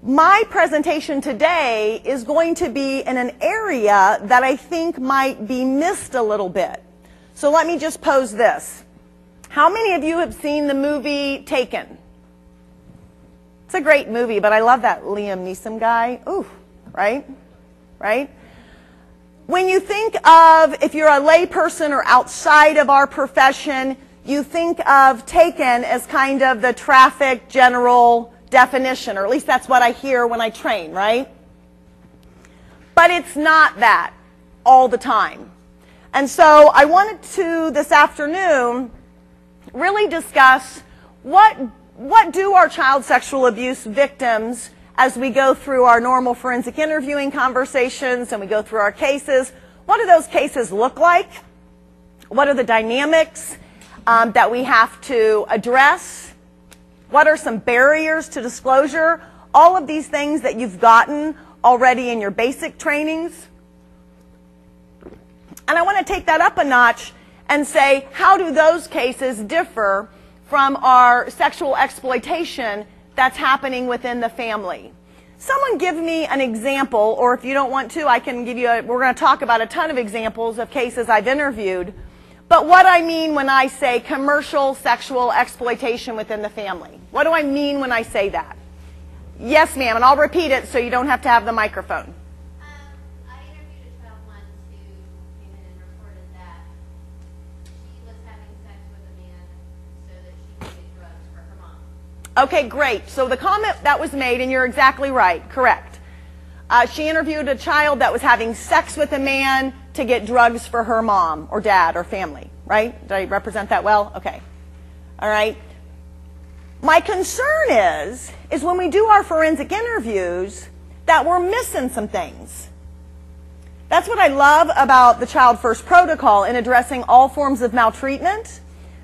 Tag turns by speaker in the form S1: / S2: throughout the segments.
S1: My presentation today is going to be in an area that I think might be missed a little bit. So let me just pose this. How many of you have seen the movie Taken? It's a great movie, but I love that Liam Neeson guy. Ooh, right? Right? When you think of, if you're a lay person or outside of our profession, you think of Taken as kind of the traffic general definition, or at least that's what I hear when I train, right? But it's not that all the time. And so I wanted to, this afternoon, really discuss what do our child sexual abuse victims, as we go through our normal forensic interviewing conversations and we go through our cases, what do those cases look like? What are the dynamics that we have to address? What are some barriers to disclosure? All of these things that you've gotten already in your basic trainings. And I want to take that up a notch and say, how do those cases differ from our sexual exploitation that's happening within the family? Someone give me an example, or if you don't want to, I can give you we're going to talk about a ton of examples of cases I've interviewed. But what I mean when I say commercial sexual exploitation within the family. What do I mean when I say that? Yes, ma'am, and I'll repeat it so you don't have to have the microphone.
S2: I interviewed a child once who came in and reported that she was having sex with a man so that she could get drugs for her mom.
S1: Okay, great. So the comment that was made, and you're exactly right, correct. She interviewed a child that was having sex with a man to get drugs for her mom or dad or family, right? Did I represent that well? Okay. All right. My concern is when we do our forensic interviews that we're missing some things. That's what I love about the Child First Protocol in addressing all forms of maltreatment,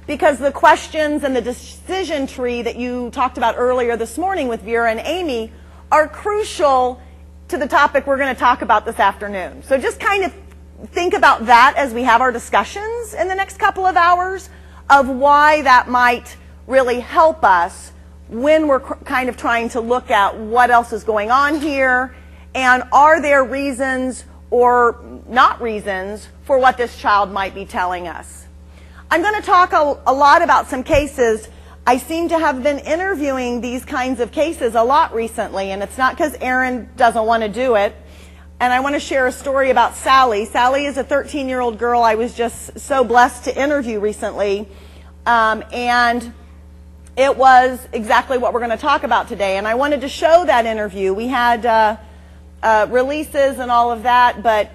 S1: because the questions and the decision tree that you talked about earlier this morning with Vera and Amy are crucial to the topic we're going to talk about this afternoon. So just kind of think about that as we have our discussions in the next couple of hours of why that might really help us when we're kind of trying to look at what else is going on here, and are there reasons or not reasons for what this child might be telling us. I'm going to talk a lot about some cases. I seem to have been interviewing these kinds of cases a lot recently, and it's not because Erin doesn't want to do it. And I want to share a story about Sally. Sally is a 13-year-old girl I was just so blessed to interview recently. And it was exactly what we're going to talk about today. And I wanted to show that interview. We had releases and all of that, but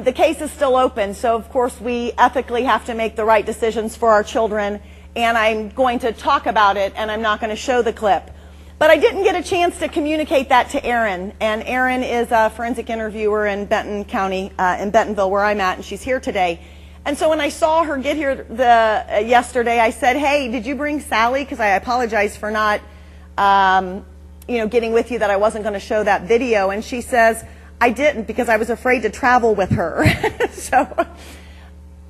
S1: the case is still open. So, of course, we ethically have to make the right decisions for our children. And I'm going to talk about it, and I'm not going to show the clip. But I didn't get a chance to communicate that to Erin. And Erin is a forensic interviewer in Benton County, in Bentonville, where I'm at, and she's here today. And so when I saw her get here yesterday, I said, hey, did you bring Sally? Because I apologize for not getting with you that I wasn't going to show that video. And she says, I didn't because I was afraid to travel with her. So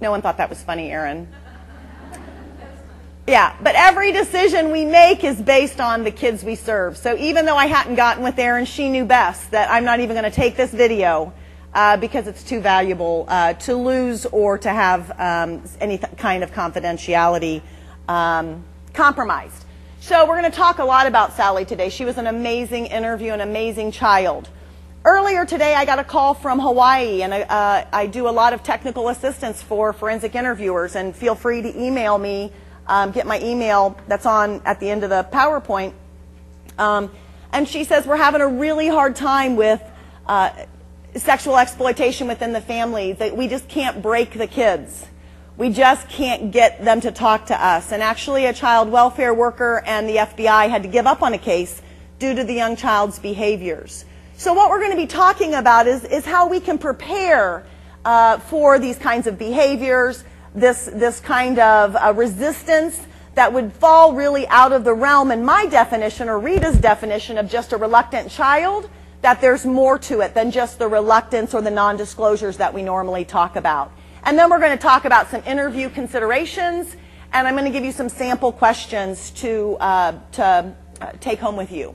S1: no one thought that was funny, Erin. Yeah, but every decision we make is based on the kids we serve. So even though I hadn't gotten with Erin, she knew best that I'm not even going to take this video because it's too valuable to lose or to have any kind of confidentiality compromised. So we're going to talk a lot about Sally today. She was an amazing interview, an amazing child. Earlier today, I got a call from Hawaii, and I do a lot of technical assistance for forensic interviewers, and feel free to email me. Get my email that's on at the end of the PowerPoint. And she says, we're having a really hard time with sexual exploitation within the family. That we just can't break the kids. We just can't get them to talk to us. And actually a child welfare worker and the FBI had to give up on a case due to the young child's behaviors. So what we're going to be talking about is how we can prepare for these kinds of behaviors, this kind of resistance that would fall really out of the realm, in my definition, or Rita's definition, of just a reluctant child, that there's more to it than just the reluctance or the non-disclosures that we normally talk about. And then we're going to talk about some interview considerations, and I'm going to give you some sample questions to take home with you.